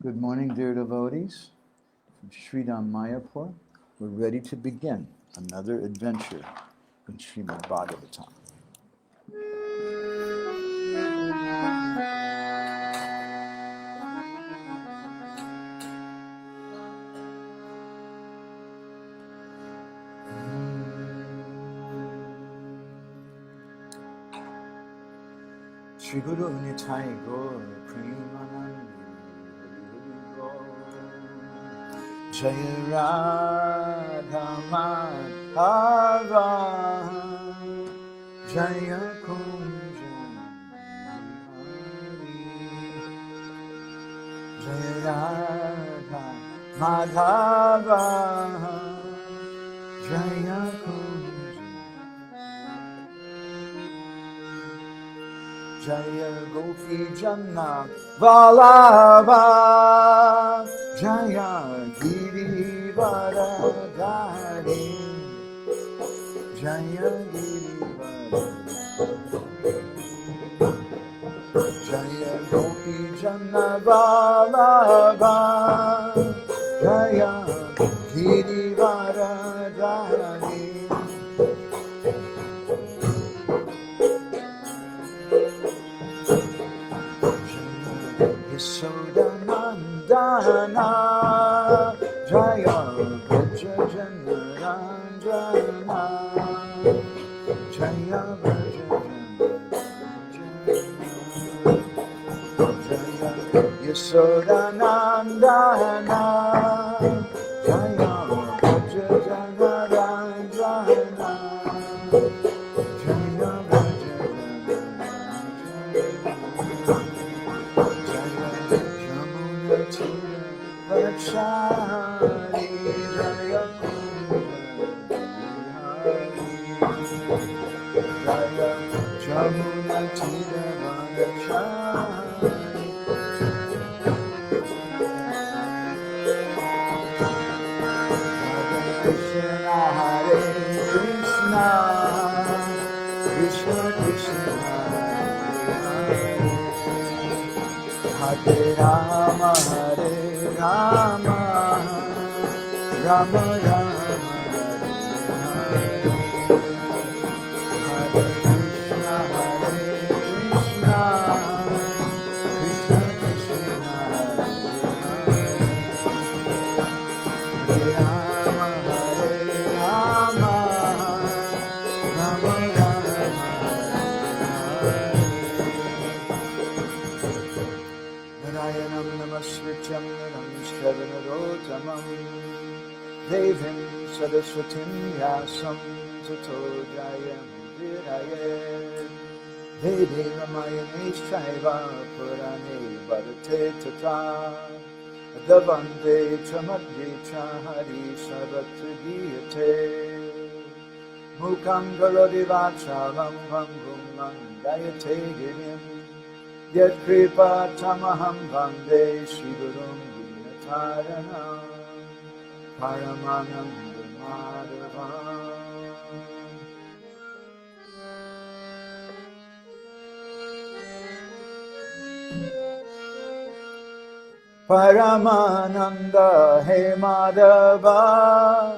Good morning, dear devotees. From Sridham Mayapur, we're ready to begin another adventure in Srimad Bhagavatam. Shri Guru Nitai Gaur Premanandi Jaya Radha Madhava Jaya Kunja Jaya Radha Madhava Jaya Kunja Jaya Gopi Janna Vallabha Jaya Giri Varadhari Jaya Giri Varadhari Jaya Gopi Janna Vallabha Jaya Giri Varadhari Yashodanandana Jaya Braja Janaranjana Jaya Braja Jaya Yashodanandana Jaya Braja Janaranjana Jaya Braja Vakshari Jaya Jaya Jamuna Tira Vakshari Krishna Hare Krishna Krishna Krishna Hare Rama Hare Rama Rama Rama Hare Krishna Hare Krishna Krishna Krishna Hare Rama Hare Rama Rama Rama Narayanam Namasrityam Namaskararotamam Devim Saraswatim Yasam Tato Jayam Viraye Vede Ramayane Shaiva Purane Bharate Tata Adavande Chamadri Chahari Sarvatra Giyate Mukam Karodi Vachalam Bhangum Mandayate Girim Yat Kripa Tamaham Vande Shri Gurum Vinataranam Paramananda Madhavam Paramananda He Madhava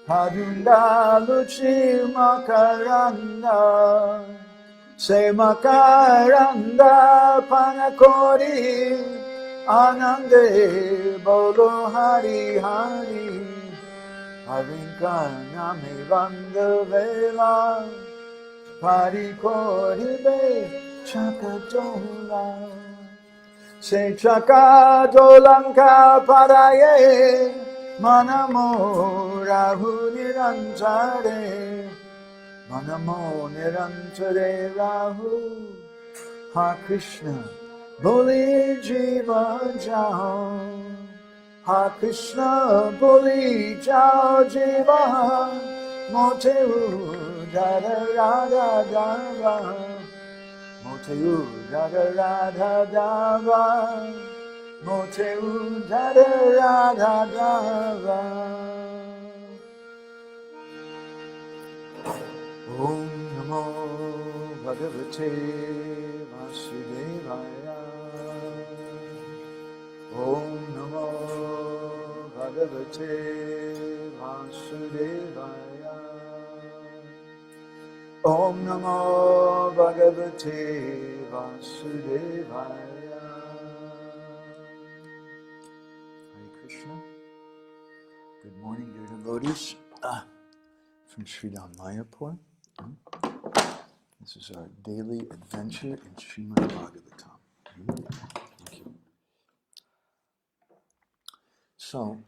Hadunda Luchi Makaranda Se Makaranda Panakori Anande Bolo Hari Hari Harinka Nami Vandavela Parikori Be Chakatola Se Chakatolanka Paraye Manamo Rahu Niranjare Manamo Nirantare Rahu Ha Krishna Boli Jiva Jao Ha Krishna Boli Jao Jiva Moteu Dada Radha Dava Moteu Dada Radha Dava Moteu Dada Radha Dava Om Namo Bhagavate Vasudevaya Om Namo Bhagavate Vasudevaya. Om Namo Bhagavate Vasudevaya. Hare Krishna. Good morning, dear devotees. From Sridham Mayapur. This is our daily adventure in Srimad Bhagavatam. Thank you. So,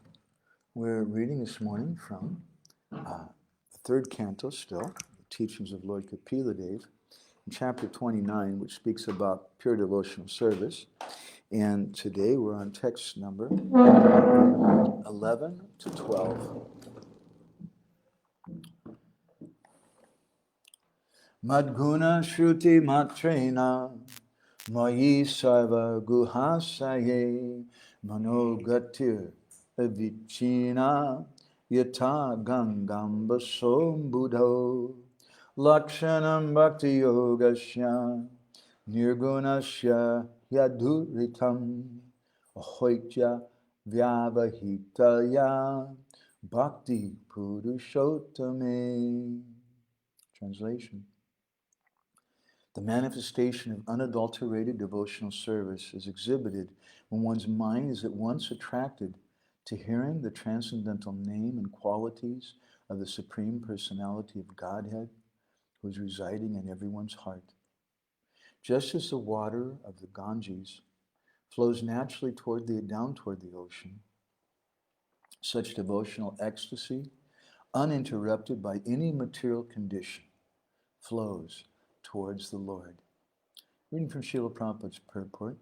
we're reading this morning from the third canto still, the teachings of Lord Kapiladeva, in chapter 29, which speaks about pure devotional service. And today we're on text number 11 to 12. Madguna Shruti Matrena Mayi Sarva Guhasaye Manogatir Avichina Yata Gangamba Sombudho Lakshanam Bhakti Yogasya Nirgunasya Yaduritam Ahoitya Vyavahitaya Bhakti Purushottame. Translation. The manifestation of unadulterated devotional service is exhibited when one's mind is at once attracted to hearing the transcendental name and qualities of the Supreme Personality of Godhead, who is residing in everyone's heart. Just as the water of the Ganges flows naturally down toward the ocean, such devotional ecstasy, uninterrupted by any material condition, flows towards the Lord. Reading from Srila Prabhupada's purport,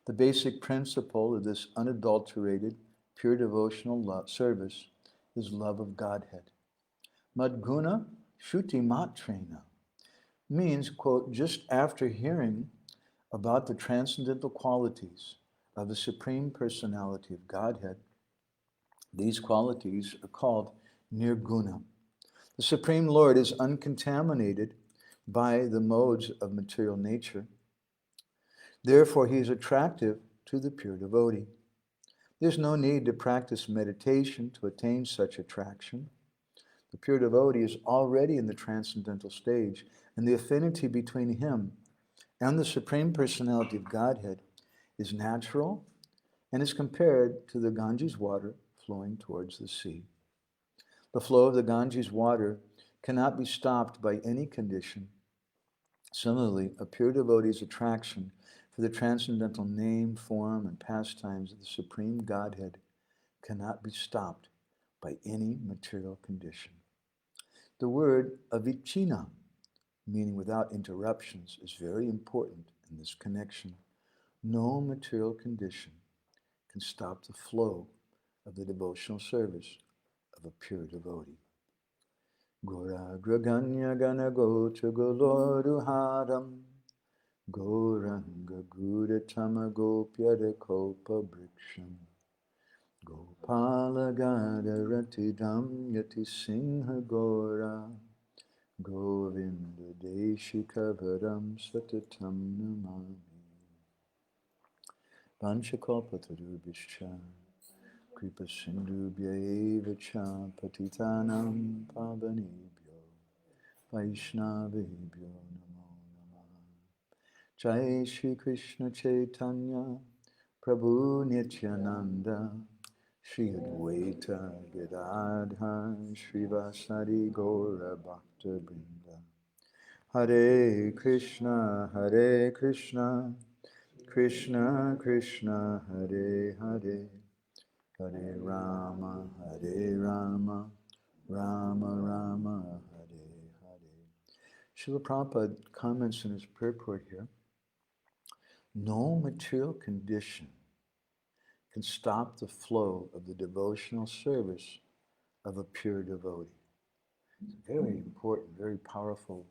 the basic principle of this unadulterated, pure devotional service is love of Godhead. Madguna Shruti Matrena means, quote, just after hearing about the transcendental qualities of the Supreme Personality of Godhead, these qualities are called nirguna. The Supreme Lord is uncontaminated by the modes of material nature. Therefore, he is attractive to the pure devotee. There's no need to practice meditation to attain such attraction. The pure devotee is already in the transcendental stage, and the affinity between him and the Supreme Personality of Godhead is natural and is compared to the Ganges water flowing towards the sea. The flow of the Ganges water cannot be stopped by any condition. Similarly, a pure devotee's attraction for the transcendental name, form, and pastimes of the Supreme Godhead cannot be stopped by any material condition. The word avichina, meaning without interruptions, is very important in this connection. No material condition can stop the flow of the devotional service of a pure devotee. Gora graganya gana gocha goloruharam Goranga Gudatama Gopyada Kopa Briksham Gopala Gada Ratidam Yati Singha Gora Govinda Deshikavaram Satatam Namami Vanchakalpatarubhishcha Kripa Sindhubhya Evacha Patitanam Pavanebhyo Vaishnavebhyo Namo Jai Shri Krishna Chaitanya Prabhu Nityananda Shri Advaita Gadadhar Shri Vasari Gaura Bhakta Brinda Hare Krishna Krishna Krishna Hare Hare Hare Rama Rama Rama Hare Hare. Srila Prabhupada comments in his purport here, no material condition can stop the flow of the devotional service of a pure devotee. It's a very important, very powerful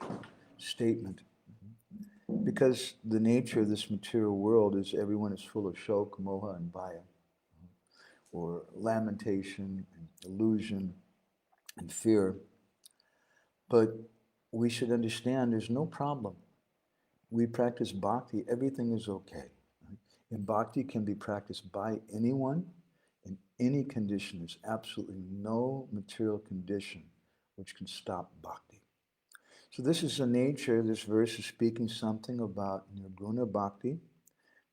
statement, because the nature of this material world is everyone is full of shoka, moha, and bhaya, or lamentation, and illusion, and fear. But we should understand there's no problem. We practice bhakti, everything is okay. And bhakti can be practiced by anyone in any condition. There's absolutely no material condition which can stop bhakti. So this is the nature. This verse is speaking something about nirguna-bhakti.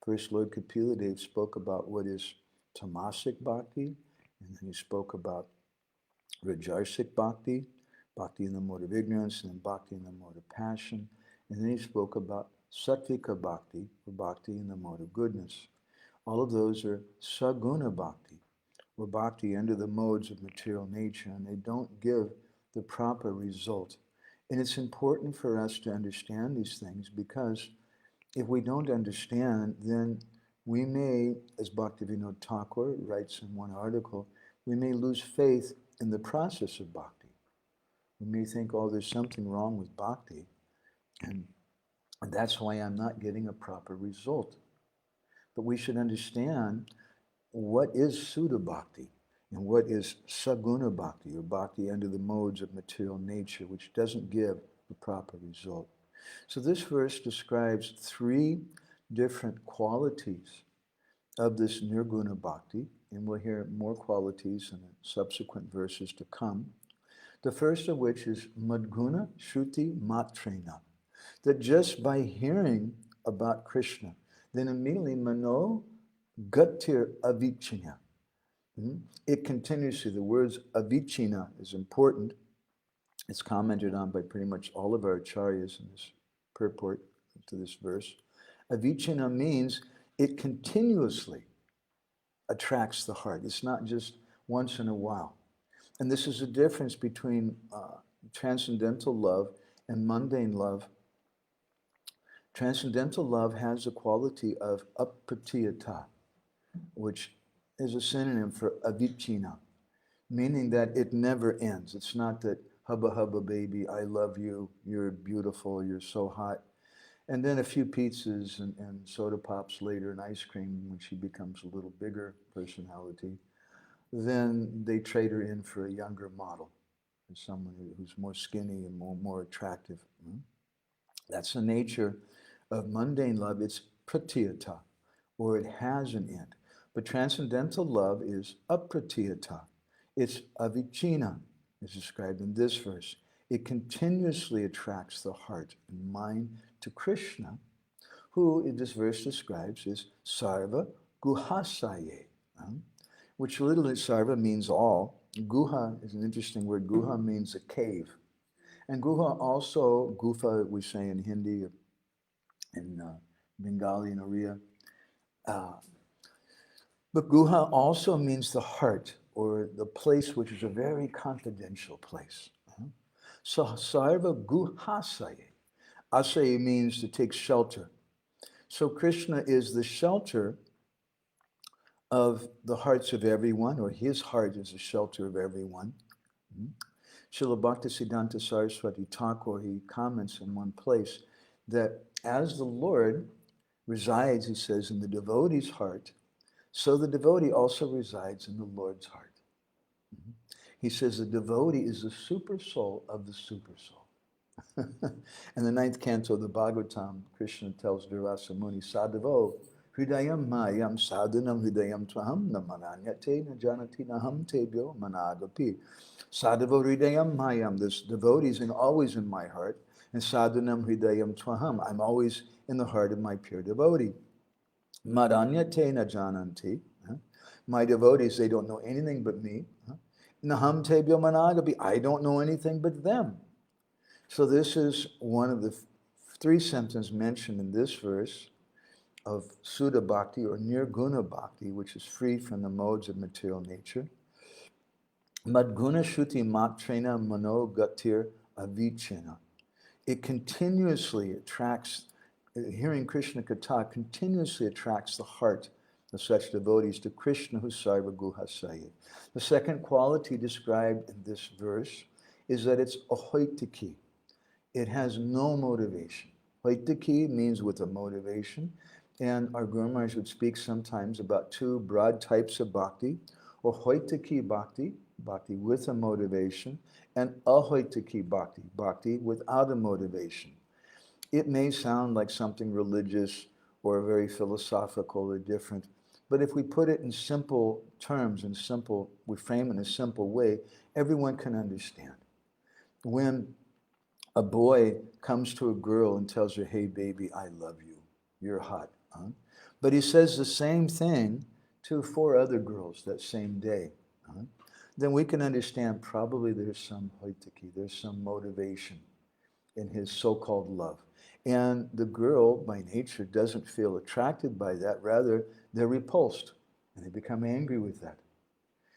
First, Lord Kapiladeva spoke about what is tamasic bhakti, and then he spoke about rajasic bhakti, bhakti in the mode of ignorance, and then bhakti in the mode of passion. And then he spoke about sattvika bhakti, or bhakti in the mode of goodness. All of those are saguna-bhakti, or bhakti under the modes of material nature, and they don't give the proper result. And it's important for us to understand these things, because if we don't understand, then we may, as Bhaktivinoda Thakur writes in one article, we may lose faith in the process of bhakti. We may think, oh, there's something wrong with bhakti, and that's why I'm not getting a proper result. But we should understand what is Suddha bhakti and what is saguna-bhakti, or bhakti under the modes of material nature, which doesn't give the proper result. So this verse describes three different qualities of this nirguna-bhakti, and we'll hear more qualities in the subsequent verses to come. The first of which is madguna shruti matrena, that just by hearing about Krishna, then immediately mano gatir avichina. It continuously, the words avichina is important. It's commented on by pretty much all of our acharyas in this purport to this verse. Avichina means it continuously attracts the heart. It's not just once in a while. And this is the difference between transcendental love and mundane love. Transcendental love has the quality of apratiyata, which is a synonym for avichina, meaning that it never ends. It's not that hubba hubba baby, I love you, you're beautiful, you're so hot. And then a few pizzas and soda pops later and ice cream when she becomes a little bigger personality. Then they trade her in for a younger model, someone who's more skinny and more attractive. That's the nature of mundane love. It's pratiyata, or it has an end. But transcendental love is apratiyata. It's avichina, as described in this verse. It continuously attracts the heart and mind to Krishna, who in this verse describes as sarva guhasaye, which literally sarva means all. Guha is an interesting word. Guha means a cave. And guha also, gufa we say in Hindi, in Bengali and Oriya. But guha also means the heart, or the place which is a very confidential place. So sarva guhasaye. Asaye means to take shelter. So Krishna is the shelter of the hearts of everyone, or his heart is the shelter of everyone. Srila Bhaktisiddhanta Saraswati Thakur, he comments in one place that as the Lord resides, he says, in the devotee's heart, so the devotee also resides in the Lord's heart. He says the devotee is the super soul of the super soul. In the 9th canto of the Bhagavatam, Krishna tells Durvasa Muni, Sadhavo, Hridayam mayam sadhanam hridayam tvaham namananyate najanati naham tebyo managapi. Sadhavo hridayam mayam, this devotee is always in my heart, and sadhanam hridayam tvaham, I'm always in the heart of my pure devotee. Madanyate najananti, my devotees, they don't know anything but me. Naham tebyo managapi, I don't know anything but them. So this is one of the three sentences mentioned in this verse of Suddha bhakti, or nirguna-bhakti, which is free from the modes of material nature. Madguna shruti matrena mano gatir avichena. It continuously attracts, hearing Krishna Katha continuously attracts the heart of such devotees to Krishna, who sarva guhasaye. The second quality described in this verse is that it's ahoitiki. It has no motivation. Hoitiki means with a motivation, and our Guru Maharaj would speak sometimes about two broad types of bhakti, or hoitiki bhakti, bhakti with a motivation, and ahoitiki bhakti, bhakti without a motivation. It may sound like something religious or very philosophical or different. But if we put it in simple terms, we frame it in a simple way, everyone can understand. When a boy comes to a girl and tells her, hey baby, I love you, you're hot, huh? But he says the same thing to 4 other girls that same day, huh? Then we can understand probably there's some hoitaki, there's some motivation in his so-called love. And the girl, by nature, doesn't feel attracted by that. Rather, they're repulsed, and they become angry with that.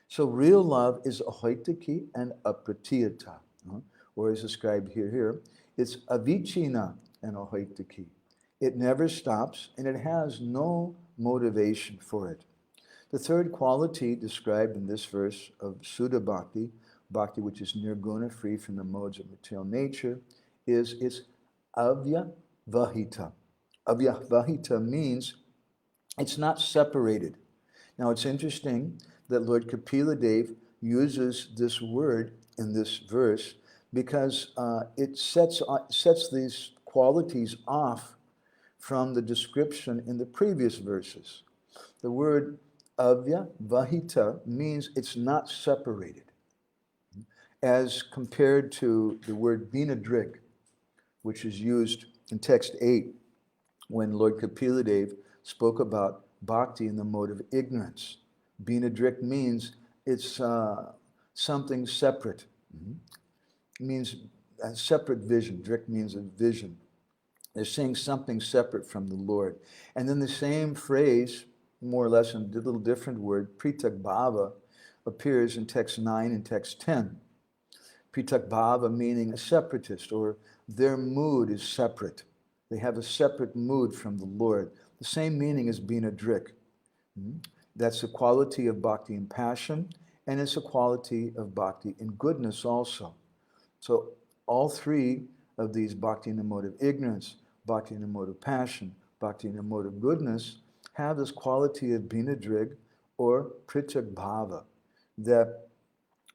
So real love is ahoitaki and apratiyata, or as described here, it's avichina and ahoitaki. It never stops, and it has no motivation for it. The third quality described in this verse of Suddha Bhakti, Bhakti which is nirguna, free from the modes of material nature, is its avyavahita. Avyavahita means it's not separated. Now it's interesting that Lord Kapiladeva uses this word in this verse because it sets these qualities off from the description in the previous verses. The word avyavahita means it's not separated, as compared to the word binadrik, which is used in text 8 when Lord Kapiladeva spoke about bhakti in the mode of ignorance. Binadrik means it's something separate. It means a separate vision. Drik means a vision. They're saying something separate from the Lord. And then the same phrase, more or less in a little different word, pritak bhava, appears in text 9 and text 10. Pritak bhava meaning a separatist, or their mood is separate. They have a separate mood from the Lord. The same meaning as binadrik. That's a quality of bhakti in passion, and it's a quality of bhakti in goodness also. So all 3 of these, bhakti in the mode of ignorance, bhakti in the mode of passion, bhakti in the mode of goodness, have this quality of binadrig or pritak bhava, that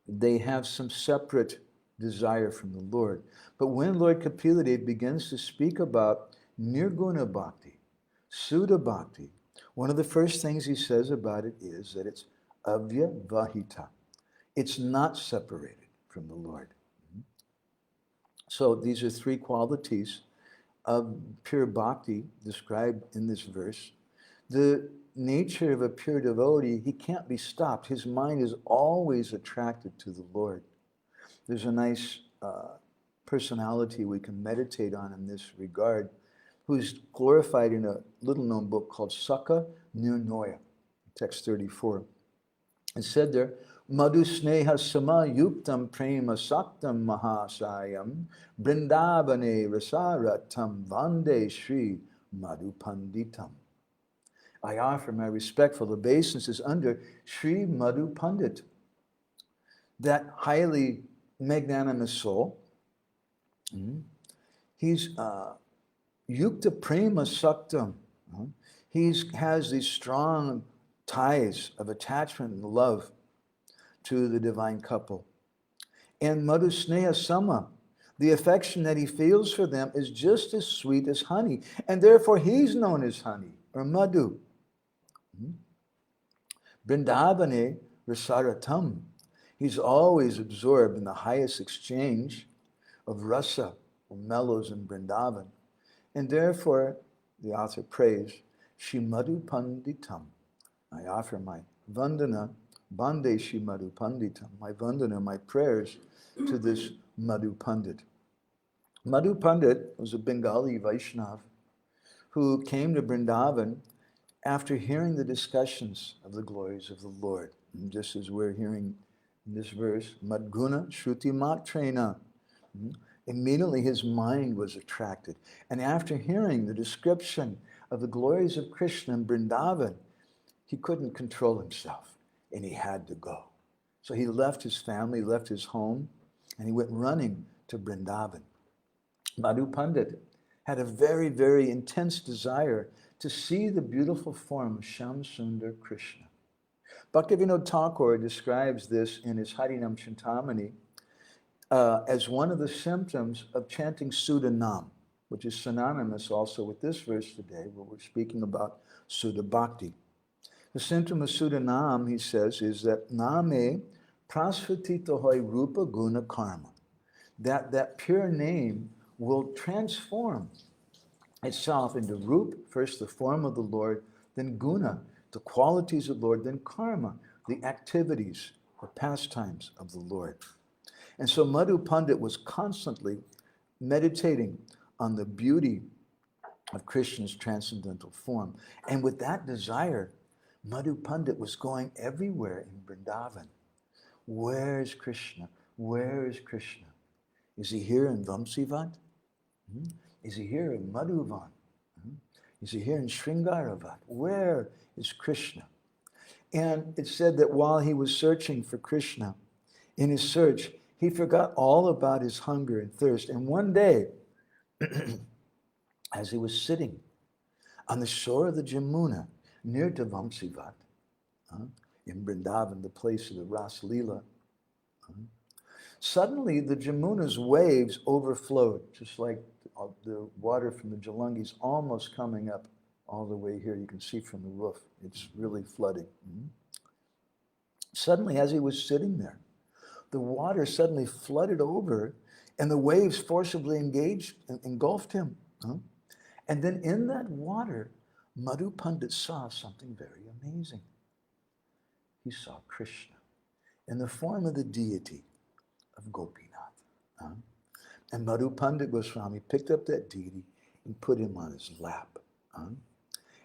they have some separate desire from the Lord. But when Lord Kapiladeva begins to speak about nirguna-bhakti, Suddha Bhakti, one of the first things he says about it is that it's avyavahita. It's not separated from the Lord. So these are 3 qualities of pure bhakti described in this verse. The nature of a pure devotee, he can't be stopped. His mind is always attracted to the Lord. There's a nice personality we can meditate on in this regard, who's glorified in a little-known book called Saguna-bhakti, text 34. It said there, Madhu sneha sama yuktam prema saktam mahasayam brindavane rasaratam vande Shri Madhu Panditam. I offer my respectful obeisances under Shri Madhu Pandit, that highly magnanimous soul. He's yukta prema saktam. He has these strong ties of attachment and love to the divine couple. And Madhu Sneha Sama, the affection that he feels for them is just as sweet as honey. And therefore he's known as honey, or Madhu. Brindavane Rasaratam. He's always absorbed in the highest exchange of rasa, or mellows in Brindavan. And therefore, the author prays, Shri Madhu Panditam. I offer my vandana, bande Shri Madhu Panditam, my vandana, my prayers to this Madhu Pandit. Madhu Pandit was a Bengali Vaishnav who came to Brindavan after hearing the discussions of the glories of the Lord. And just as we're hearing in this verse, Madguna Shruti Matrena. Immediately his mind was attracted. And after hearing the description of the glories of Krishna in Vrindavan, he couldn't control himself, and he had to go. So he left his family, left his home, and he went running to Vrindavan. Madhu Pandit had a very, very intense desire to see the beautiful form of Shyam Sundar Krishna. Bhaktivinoda Thakur describes this in his Harinam Chintamani as one of the symptoms of chanting Suddha Nam. which is synonymous also with this verse today, where we're speaking about Suddha Bhakti. The symptom of Suddha Nam, he says, is that Name prasvatita hoy rupa guna karma. That pure name will transform itself into Rup, first the form of the Lord, then Guna, the qualities of the Lord, then Karma, the activities or pastimes of the Lord. And so Madhu Pandit was constantly meditating on the beauty of Krishna's transcendental form. And with that desire, Madhu Pandit was going everywhere in Vrindavan. Where is Krishna? Where is Krishna? Is he here in Vamsivat? Is he here in Madhuvan? Is he here in Sringaravat? Where is Krishna? And it said that while he was searching for Krishna, in his search, he forgot all about his hunger and thirst. And one day, as he was sitting on the shore of the Jamuna, near to Vamsivat, in Vrindavan, the place of the Ras Leela, suddenly the Jamuna's waves overflowed, just like the water from the Jalungis almost coming up all the way here. You can see from the roof. It's really flooding. Suddenly, as he was sitting there, the water suddenly flooded over and the waves forcibly engulfed him. And then in that water, Madhu Pandit saw something very amazing. He saw Krishna in the form of the deity of Gopinath. And Madhu Pandit Goswami picked up that deity and put him on his lap.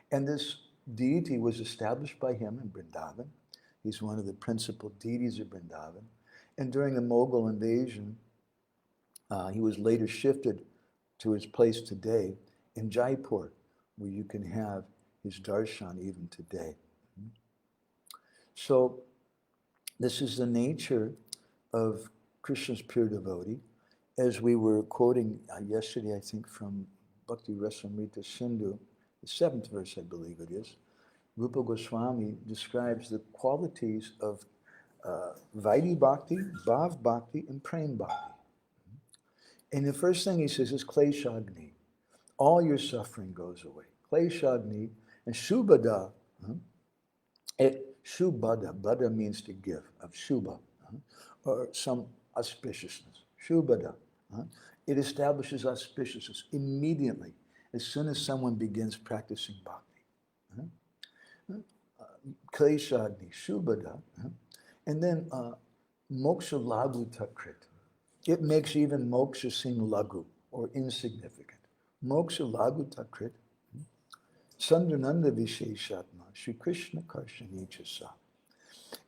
And this deity was established by him in Vrindavan. He's one of the principal deities of Vrindavan. And during the Mughal invasion, he was later shifted to his place today in Jaipur, where you can have his darshan even today. So this is the nature of Krishna's pure devotee, as we were quoting yesterday, I think, from Bhakti Rasamrita Sindhu, the 7th verse, I believe it is. Rupa Goswami describes the qualities of Vaidhi Bhakti, Bhav Bhakti, and Prem Bhakti. And the first thing he says is Kleshagni. All your suffering goes away. Kleshagni and Shubhada. Shubhada, Bada means to give, of Shubha, or some auspiciousness. Shubhada. It establishes auspiciousness immediately, as soon as someone begins practicing bhakti. Kleshagni, Shubhada. And then moksha lagu takrit. It makes even moksha seem lagu, or insignificant. Moksha lagu takrit. Sandrananda Visheshatma, Shri Krishna Karshani Chasa.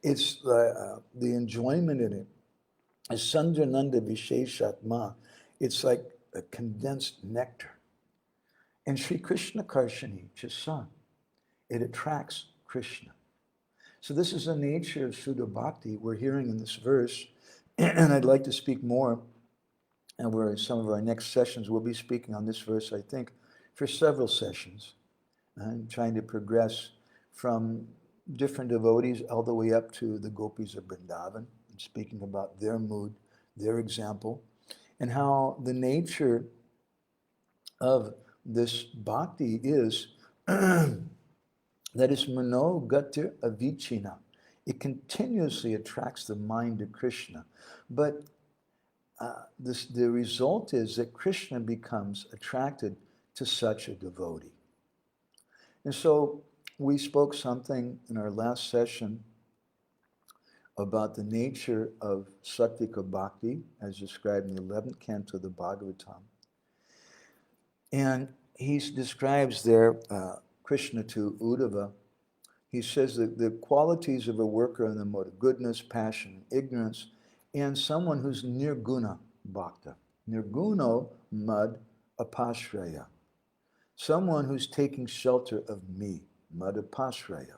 It's the enjoyment in it. As Sandrananda Visheshatma, it's like a condensed nectar. And Shri Krishna Karshani Chasa, it attracts Krishna. So this is the nature of Suddha Bhakti we're hearing in this verse. And I'd like to speak more, and where some of our next sessions we'll be speaking on this verse, I think, for several sessions. And trying to progress from different devotees all the way up to the gopis of Vrindavan, and speaking about their mood, their example, and how the nature of this bhakti is that it's mano gatir avichina. It continuously attracts the mind to Krishna. But the result is that Krishna becomes attracted to such a devotee. And so we spoke something in our last session about the nature of Sattvika Bhakti, as described in the 11th canto of the Bhagavatam. And he describes there Krishna to Uddhava. He says that the qualities of a worker in the mode of goodness, passion, ignorance, and someone who's nirguna bhakta. Nirguno mad apashraya. Someone who's taking shelter of me, madapasraya.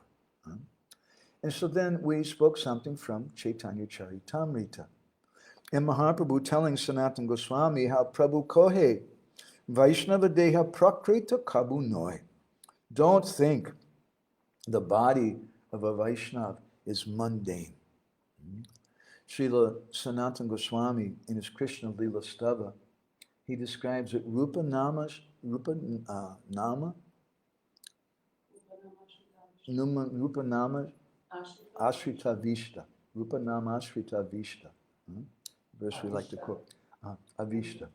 And so then we spoke something from Chaitanya Charitamrita. And Mahaprabhu telling Sanatana Goswami how Prabhu kohe, Vaishnava deha prakrita kabu noi. Don't think the body of a Vaishnava is mundane. Srila Sanatana Goswami, in his Krishna Lila Stava, he describes it Nama Ashrita Vishta. Rupa Nama Ashrita Vishta. Verse we like to quote. Avishta.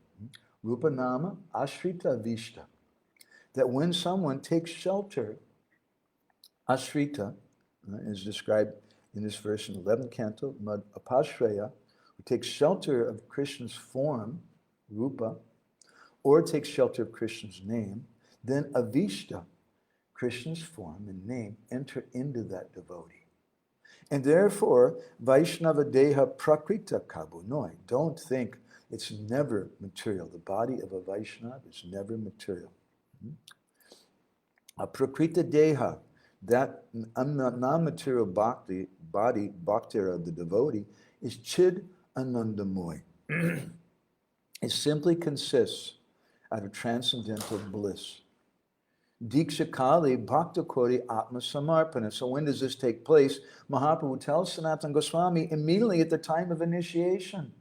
Rupa Nama Ashrita Vishta. That when someone takes shelter, Ashrita is described in this verse in the 11th canto, Mad Apashreya, who takes shelter of Krishna's form, Rupa, or takes shelter of Krishna's name, then Avishta, Krishna's form and name, enter into that devotee. And therefore, Vaishnava Deha Prakrita Kabunoi. Don't think it's never material. The body of a Vaishnava is never material. A Prakrita Deha, that non-material body, bhaktira of the devotee, is Chid Anandamoy. It simply consists out of transcendental bliss. Diksha Kali Bhakta Kori Atma Samarpana. So when does this take place? Mahaprabhu tells Sanatana Goswami immediately at the time of initiation.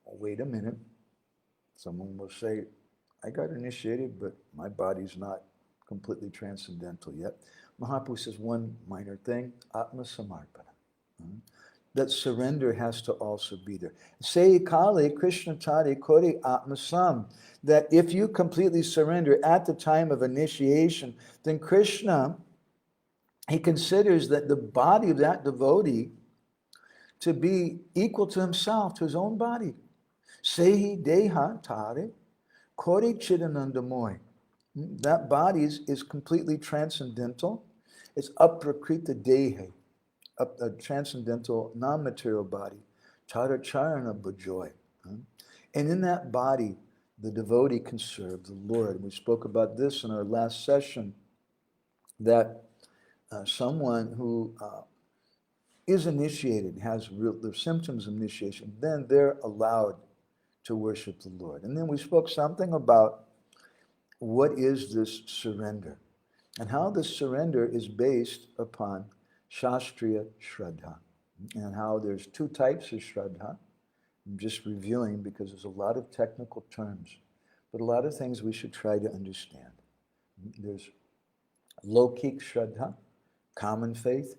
Oh, wait a minute. Someone will say, I got initiated, but my body's not completely transcendental yet. Mahaprabhu says one minor thing, Atma Samarpana. That surrender has to also be there. Say Kali Krishna Tari Kori Atma Sam. That if you completely surrender at the time of initiation, then Krishna, he considers that the body of that devotee to be equal to himself, to his own body. Sehi Deha Tare Kori Chidanandamoy. That body is completely transcendental. It's aprakrita dehe, a transcendental, non-material body. Tara charana bhajoy. And in that body, the devotee can serve the Lord. We spoke about this in our last session, that someone who is initiated, has the symptoms of initiation, then they're allowed to worship the Lord. And then we spoke something about what is this surrender, and how this surrender is based upon Shastriya Shraddha, and how there's two types of Shraddha. I'm just reviewing because there's a lot of technical terms, but a lot of things we should try to understand. There's Lokik Shraddha, common faith.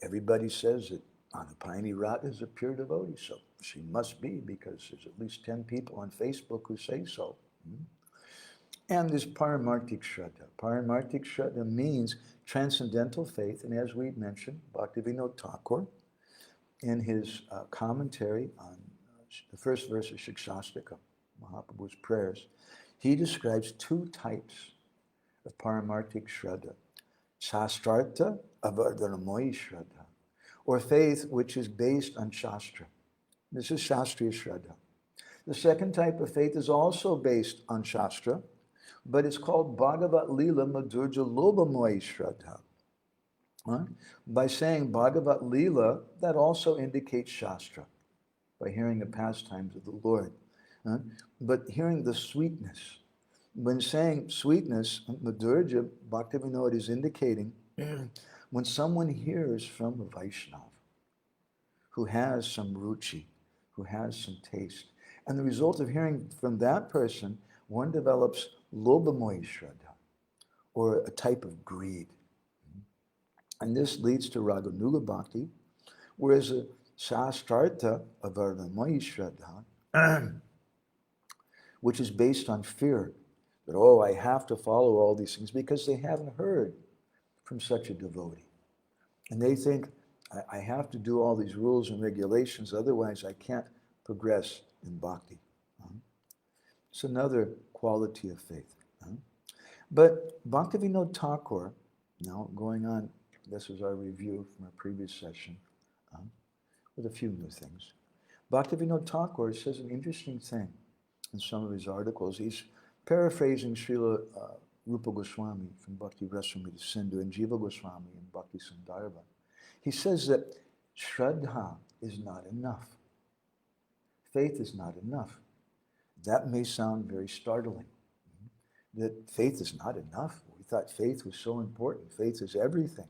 Everybody says that Anapayani Radha is a pure devotee, so she must be, because there's at least 10 people on Facebook who say so. And there's Paramartik Shraddha. Paramartik Shraddha means transcendental faith, and as we mentioned, Bhaktivinoda Thakur, in his commentary on the first verse of Shikshastika, Mahaprabhu's prayers, he describes two types of Paramartik Shraddha. Shastrartha Avardhanamoyi Shraddha, or faith which is based on Shastra. This is Shastriya Shraddha. The second type of faith is also based on Shastra, but it's called Bhagavat Lila Madhurja Lobhamoyi Shraddha. By saying Bhagavat Lila, that also indicates Shastra, by hearing the pastimes of the Lord. But hearing the sweetness. When saying sweetness, Madhurja, Bhaktivinoda is indicating when someone hears from a Vaishnava who has some ruchi, who has some taste, and the result of hearing from that person, one develops Lobhamoyi Shraddha, or a type of greed. And this leads to Raganuga-bhakti, whereas a Shastrartha Avardhanamoyi Shraddha, which is based on fear, that, oh, I have to follow all these things, because they haven't heard from such a devotee. And they think, I have to do all these rules and regulations, otherwise I can't progress in bhakti. It's another quality of faith. But Bhaktivinoda Thakur, now going on, this is our review from our previous session, with a few new things. Bhaktivinoda Thakur says an interesting thing in some of his articles. He's paraphrasing Srila Rupa Goswami from Bhakti Rasamrita Sindhu and Jiva Goswami in Bhakti Sandarbha. He says that Shraddha is not enough. Faith is not enough. That may sound very startling, that faith is not enough. We thought faith was so important. Faith is everything.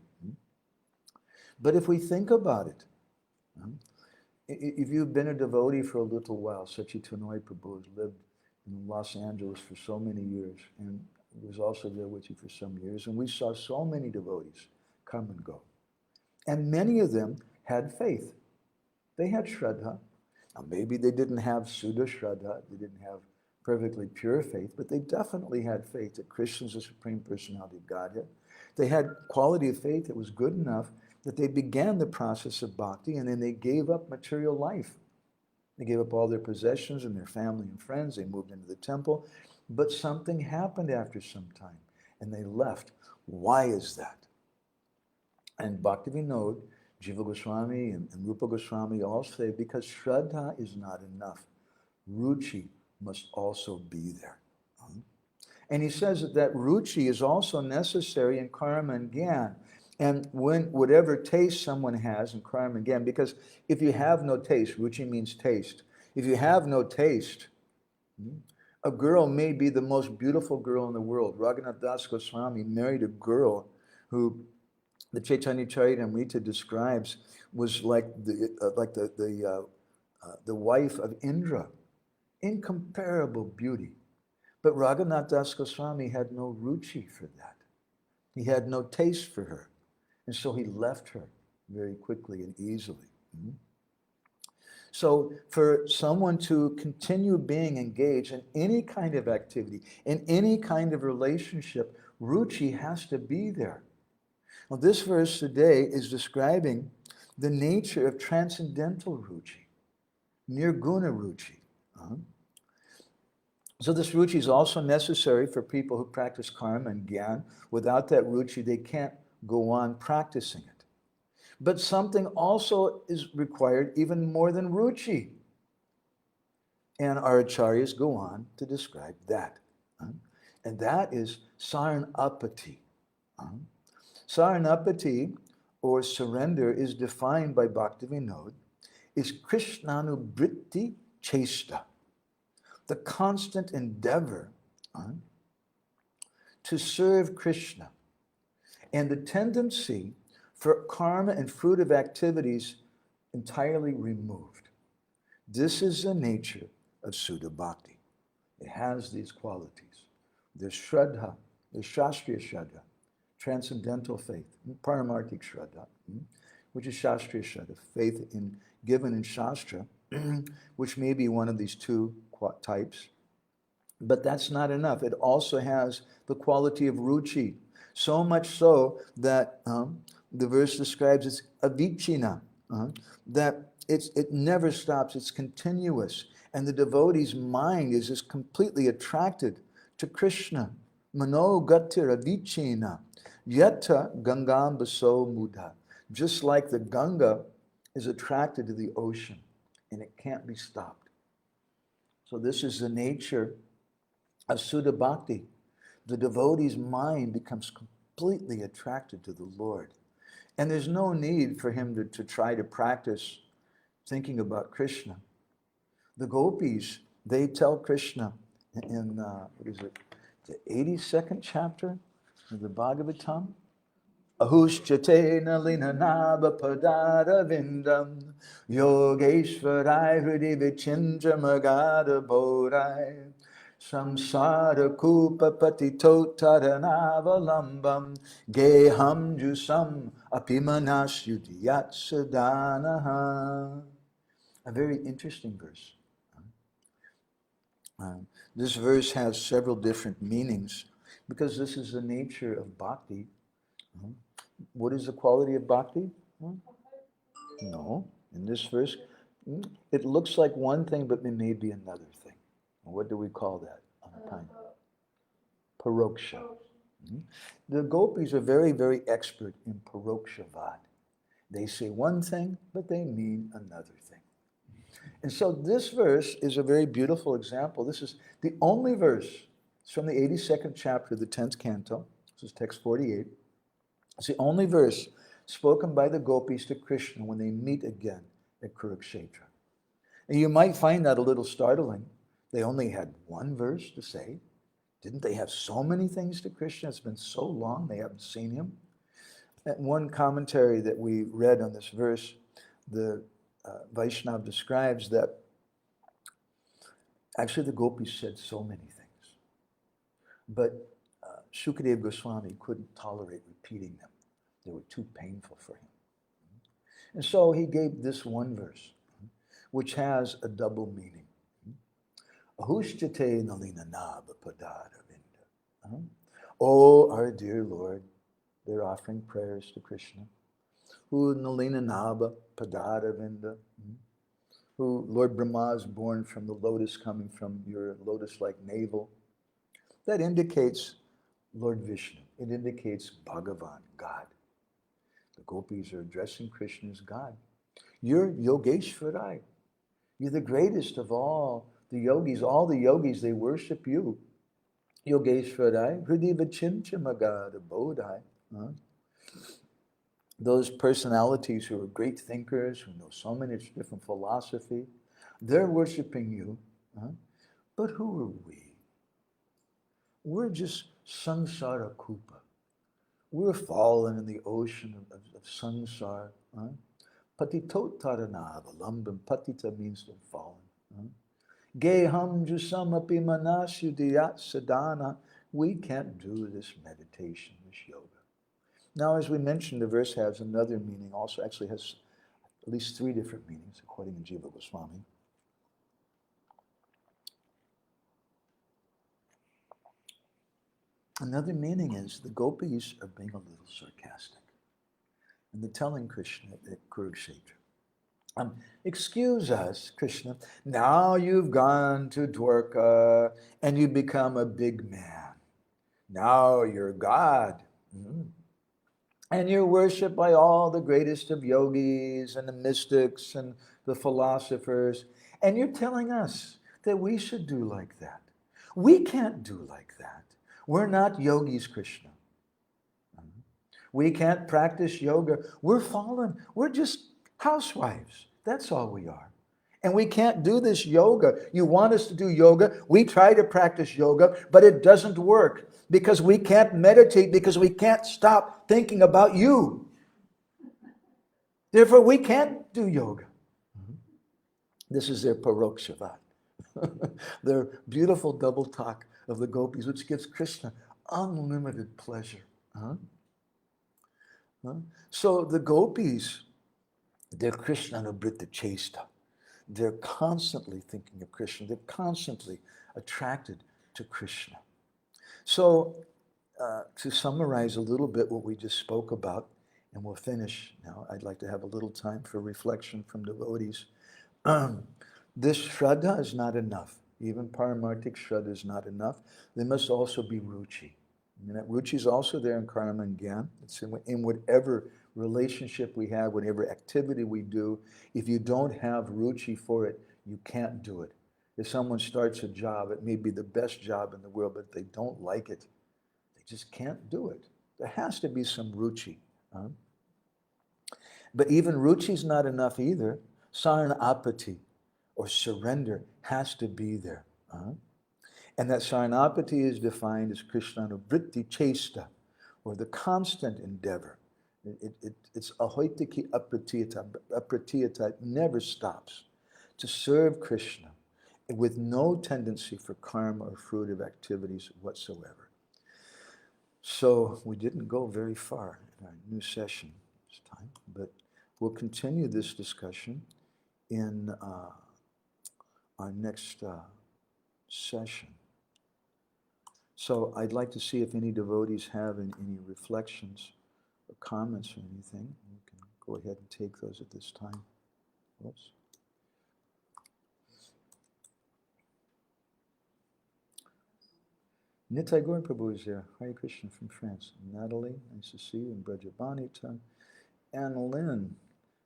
But if we think about it, If you've been a devotee for a little while, Sachitanoi Prabhu has lived in Los Angeles for so many years and was also there with you for some years, and we saw so many devotees come and go. And many of them had faith. They had Shraddha. Now maybe they didn't have Suddha Shraddha, they didn't have perfectly pure faith, but they definitely had faith that Krishna is the Supreme Personality of Godhead. They had quality of faith that was good enough that they began the process of bhakti, and then they gave up material life. They gave up all their possessions and their family and friends. They moved into the temple. But something happened after some time, and they left. Why is that? And Bhaktivinoda, Jiva Goswami, and Rupa Goswami all say, because Shraddha is not enough. Ruchi must also be there. And he says that ruchi is also necessary in karma and gyan. And when whatever taste someone has in karma and gyan, because if you have no taste, ruchi means taste. If you have no taste, a girl may be the most beautiful girl in the world. Raghunath Das Goswami married a girl who the Chaitanya Charitamrita describes was like the wife of Indra, incomparable beauty. But Raghunath Das Goswami had no ruchi for that. He had no taste for her. And so he left her very quickly and easily. So for someone to continue being engaged in any kind of activity, in any kind of relationship, ruchi has to be there. Well, this verse today is describing the nature of transcendental ruchi, nirguna-bhakti. So this ruchi is also necessary for people who practice karma and gyan. Without that ruchi, they can't go on practicing it. But something also is required even more than ruchi. And our acharyas go on to describe that. And that is saranapati. Saranapati, or surrender, is defined by Bhaktivinoda, is Krishnanubhritti chesta, the constant endeavor to serve Krishna, and the tendency for karma and fruitive activities entirely removed. This is the nature of Suddha Bhakti. It has these qualities. There's Shraddha, there's Shastriya Shraddha, transcendental faith, Paramarthik Shraddha, which is Shastriya Shraddha, faith given in Shastra, which may be one of these two types. But that's not enough. It also has the quality of ruchi, so much so that the verse describes it's avichina, that it never stops, it's continuous. And the devotee's mind is just completely attracted to Krishna. Mano gatir avichina, yata gangam baso mudha. Just like the Ganga is attracted to the ocean, and it can't be stopped. So this is the nature of Suddha Bhakti. The devotee's mind becomes completely attracted to the Lord. And there's no need for him to try to practice thinking about Krishna. The gopis, they tell Krishna in, the 82nd chapter of the Bhagavatam, Ahushchatena linanaba padara vindam yogeshvarai hridi vichindra magada bodhai samsara kupa patito taranavalam geham jusam apimanas yudiyat sadanaha. A very interesting verse. This verse has several different meanings because this is the nature of bhakti. What is the quality of bhakti? No. In this verse, it looks like one thing, but it may be another thing. What do we call that on time? Paroksha. The gopis are very, very expert in parokshavad. They say one thing, but they mean another thing. And so this verse is a very beautiful example. This is the only verse. It's from the 82nd chapter of the 10th canto. This is text 48. It's the only verse spoken by the gopis to Krishna when they meet again at Kurukshetra. And you might find that a little startling. They only had one verse to say. Didn't they have so many things to Krishna? It's been so long they haven't seen him. And one commentary that we read on this verse, the Vaishnav describes that actually the gopis said so many things, but Shukadeva Goswami couldn't tolerate repeating them. They were too painful for him. And so he gave this one verse, which has a double meaning. Ahushchate nalina naba padada vinda. Oh, our dear Lord, they're offering prayers to Krishna. Who nalina naba padada vinda. Who Lord Brahma is born from the lotus coming from your lotus-like navel. That indicates Lord Vishnu. It indicates Bhagavan, God. The gopis are addressing Krishna as God. You're Yogeshwarai. You're the greatest of all the yogis. All the yogis, they worship you. Yogeshwarai, Hridiva Chimchimagada Bodhai. Those personalities who are great thinkers, who know so many different philosophy, they're worshiping you. But who are we? We're just samsara kupa. We're fallen in the ocean of samsara. Patitot taranava. Patita means to have fallen. Geham jusam api manasudiyat sadhana. We can't do this meditation, this yoga. Now, as we mentioned, the verse has another meaning, also actually has at least 3 different meanings, according to Jiva Goswami. Another meaning is the gopis are being a little sarcastic. And they're telling Krishna at Kurukshetra, excuse us, Krishna, now you've gone to Dwarka and you become a big man. Now you're God. And you're worshipped by all the greatest of yogis and the mystics and the philosophers. And you're telling us that we should do like that. We can't do like that. We're not yogis, Krishna. We can't practice yoga. We're fallen. We're just housewives. That's all we are. And we can't do this yoga. You want us to do yoga. We try to practice yoga, but it doesn't work because we can't meditate, because we can't stop thinking about you. Therefore, we can't do yoga. This is their parokshavat, their beautiful double talk of the gopis, which gives Krishna unlimited pleasure. So the gopis, they're Krishna-anubrita chesta. They're constantly thinking of Krishna. They're constantly attracted to Krishna. So to summarize a little bit what we just spoke about, and we'll finish now. I'd like to have a little time for reflection from devotees. This Shraddha is not enough. Even Paramarthik Shraddha is not enough. There must also be Ruchi. And that Ruchi is also there in Karma and Gyan. It's in whatever relationship we have, whatever activity we do. If you don't have Ruchi for it, you can't do it. If someone starts a job, it may be the best job in the world, but if they don't like it, they just can't do it. There has to be some Ruchi. But even Ruchi is not enough either. Saranapati, or surrender, has to be there. And that Saranapati is defined as Krishnanuvritti Chesta, or the constant endeavor. It's ahoitiki apratiyata. It never stops to serve Krishna with no tendency for karma or fruitive activities whatsoever. So we didn't go very far in our new session this time, but we'll continue this discussion in our next session. So I'd like to see if any devotees have any reflections or comments or anything. You can go ahead and take those at this time. Whoops. Nitai Gaur Prabhu is there. Hare Krishna from France. Natalie, nice to see you. And Brajabanita. And Lynn.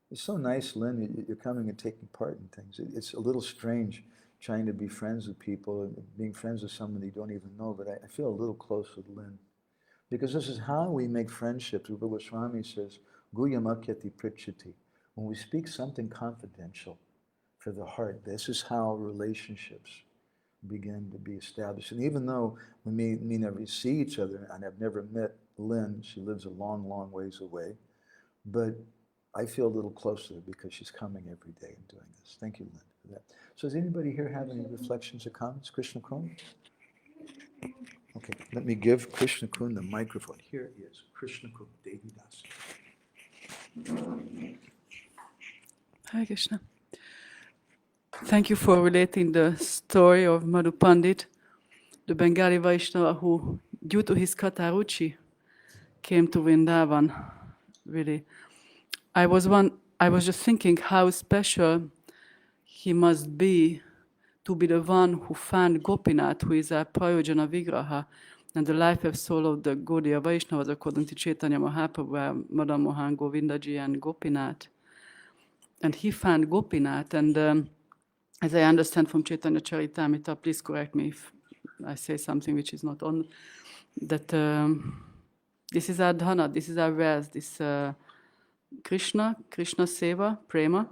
It's so nice, Lynn, you're coming and taking part in things. It's a little strange trying to be friends with people and being friends with someone you don't even know, but I feel a little close with Lynn. Because this is how we make friendships. Rupa Goswami says, Guyamakyati Prichati. When we speak something confidential for the heart, this is how relationships begin to be established. And even though we may never see each other, and I've never met Lynn, she lives a long, long ways away, but I feel a little closer because she's coming every day and doing this. Thank you, Lynn, for that. So does anybody here have any reflections or comments? Krishna Kun? Okay, let me give Krishna Kun the microphone. Here is Krishna Kun, Devi Das. Hare Krishna. Thank you for relating the story of Madhu Pandit, the Bengali Vaishnava who, due to his Kataruchi, came to Vrindavan. Really, I was just thinking how special he must be to be the one who found Gopinath, who is a Prayojana Vigraha, and the life and soul of the Gaudiya Vaishnavas according to Chaitanya Mahaprabhu, Madan Mohan, Govindaji, and Gopinath. And he found Gopinath, and as I understand from Chaitanya Charitamrita, please correct me if I say something which is not on, that this is our dhana, this is our wealth, this Krishna Seva, Prema,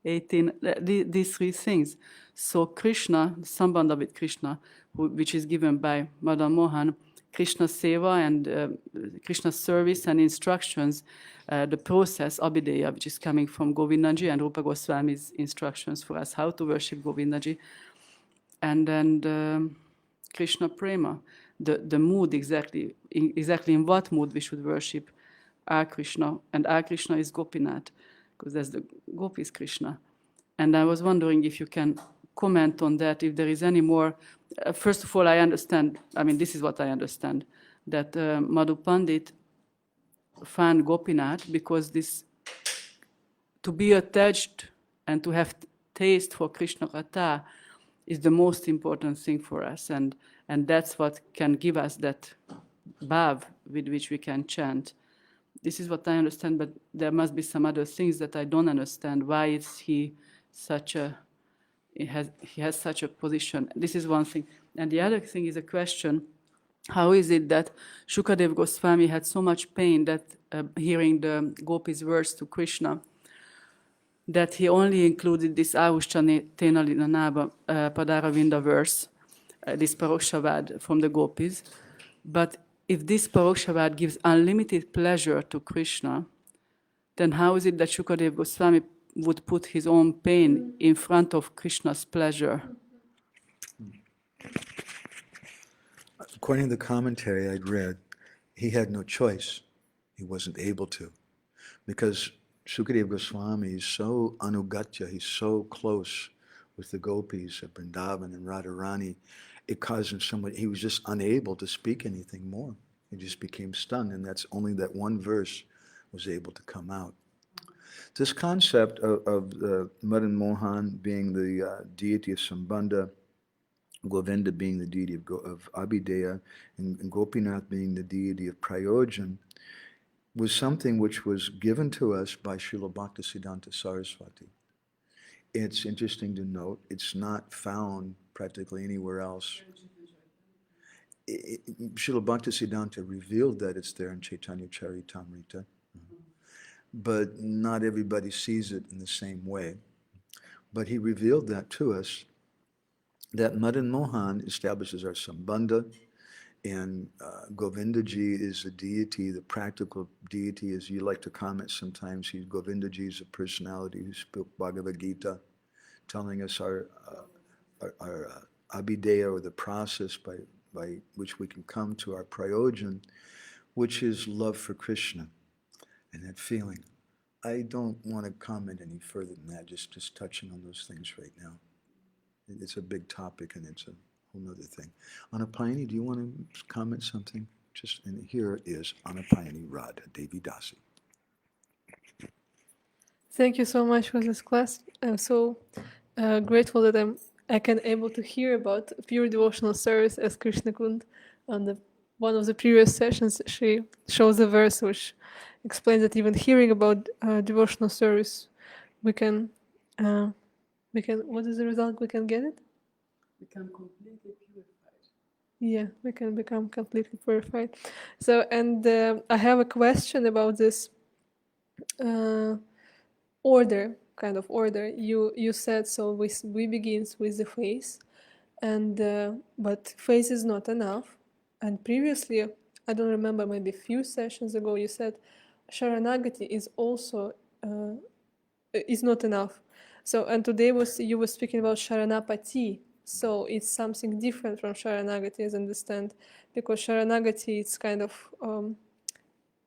18, these three things. So Krishna, Sambandha with Krishna, which is given by Madan Mohan, Krishna Seva and Krishna service and instructions, the process, Abhideya, which is coming from Govindaji and Rupa Goswami's instructions for us how to worship Govindaji. And then Krishna Prema, the mood exactly in what mood we should worship our Krishna. And our Krishna is Gopinath, because that's the Gopis Krishna. And I was wondering if you can comment on that, if there is any more. First of all, I understand, this is what I understand, that Madhu Pandit found Gopinath because to be attached and to have taste for Krishna Katha is the most important thing for us. And that's what can give us that bhav with which we can chant. This is what I understand, but there must be some other things that I don't understand. Why is he has such a position? This is one thing. And the other thing is a question: how is it that Shukadeva Goswami had so much pain that hearing the Gopis' words to Krishna, that he only included this Avushcha Tena Linanaba Padaravinda verse, this Parokshavād from the Gopis. But if this Parokshavād gives unlimited pleasure to Krishna, then how is it that Shukadeva Goswami would put his own pain in front of Krishna's pleasure? According to the commentary I'd read, he had no choice. He wasn't able to. Because Shukadeva Goswami is so anugatya, he's so close with the gopis at Vrindavan and Radharani, it caused him he was just unable to speak anything more. He just became stunned, and that's only that one verse was able to come out. This concept of Madan Mohan being the deity of Sambandha, Govinda being the deity of Abhideya, and Gopinath being the deity of Prayojan, was something which was given to us by Srila Bhaktisiddhanta Saraswati. It's interesting to note, it's not found practically anywhere else. Srila Bhaktisiddhanta revealed that it's there in Chaitanya Charitamrita, but not everybody sees it in the same way. But he revealed that to us, that Madan Mohan establishes our Sambandha, and Govindaji is the deity, the practical deity, as you like to comment sometimes. Govindaji is a personality who spoke Bhagavad Gita, telling us our Abhideya, or the process by which we can come to our Prayojan, which is love for Krishna and that feeling. I don't want to comment any further than that, just touching on those things right now. It's a big topic, and it's a whole other thing. Anapayani, do you want to comment something? And here is Anapayani Radha Devi Dasi. Thank you so much for this class. I'm so grateful that I can able to hear about pure devotional service as Krishna Kund. On one of the previous sessions, she shows a verse which explains that even hearing about devotional service, we can. What is the result? We can get it? Become completely purified. Yeah, we can become completely purified. So, and I have a question about this order, kind of order. You said, so we begins with the face, and but face is not enough. And previously, I don't remember, maybe a few sessions ago, you said Sharanagati is also is not enough. So, and today you were speaking about Sharanapati. So it's something different from Sharanagati, as I understand, because Sharanagati it's kind of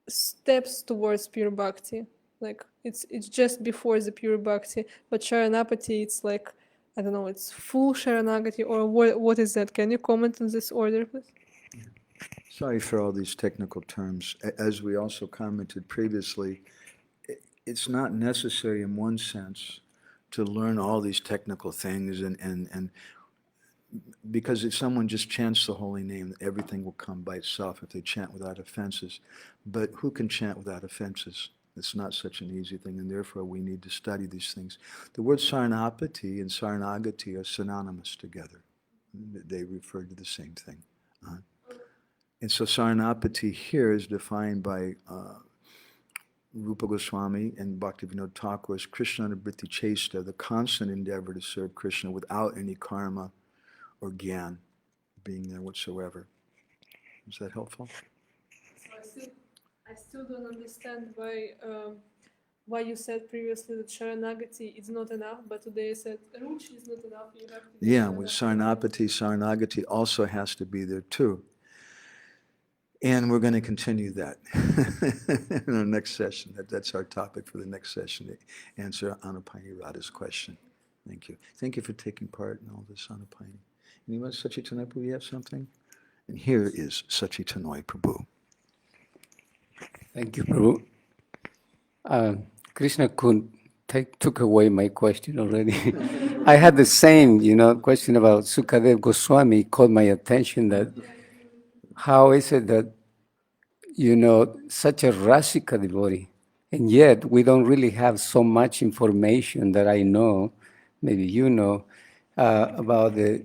steps towards pure bhakti. Like it's just before the pure bhakti, but Sharanapati it's like, I don't know, it's full Sharanagati, or what is that? Can you comment on this order, please? Sorry for all these technical terms. As we also commented previously, it's not necessary in one sense to learn all these technical things and because if someone just chants the holy name, everything will come by itself if they chant without offenses. But who can chant without offenses? It's not such an easy thing, and therefore we need to study these things. The word Saranapati and Saranagati are synonymous together. They refer to the same thing. And so Saranapati here is defined by Rupa Goswami and Bhaktivinoda Thakur as Krishna Vritti Chesta, the constant endeavor to serve Krishna without any karma or gyan being there whatsoever. Is that helpful? So I still don't understand why you said previously that Sharanagati is not enough, but today you said Ruchi is not enough. You have to Yeah, with Saranapati, Saranagati also has to be there too. And we're going to continue that in our next session. That's our topic for the next session, to answer Anupani Radha's question. Thank you. Thank you for taking part in all this, Anupani. Anyone, Sachitanoi Prabhu, you have something? And here is Sachitanoi Prabhu. Thank you, Prabhu. Krishna took away my question already. I had the same, question about Sukadev Goswami. Caught my attention that how is it that, such a Rasika devotee, and yet we don't really have so much information that I know, maybe you know, about the,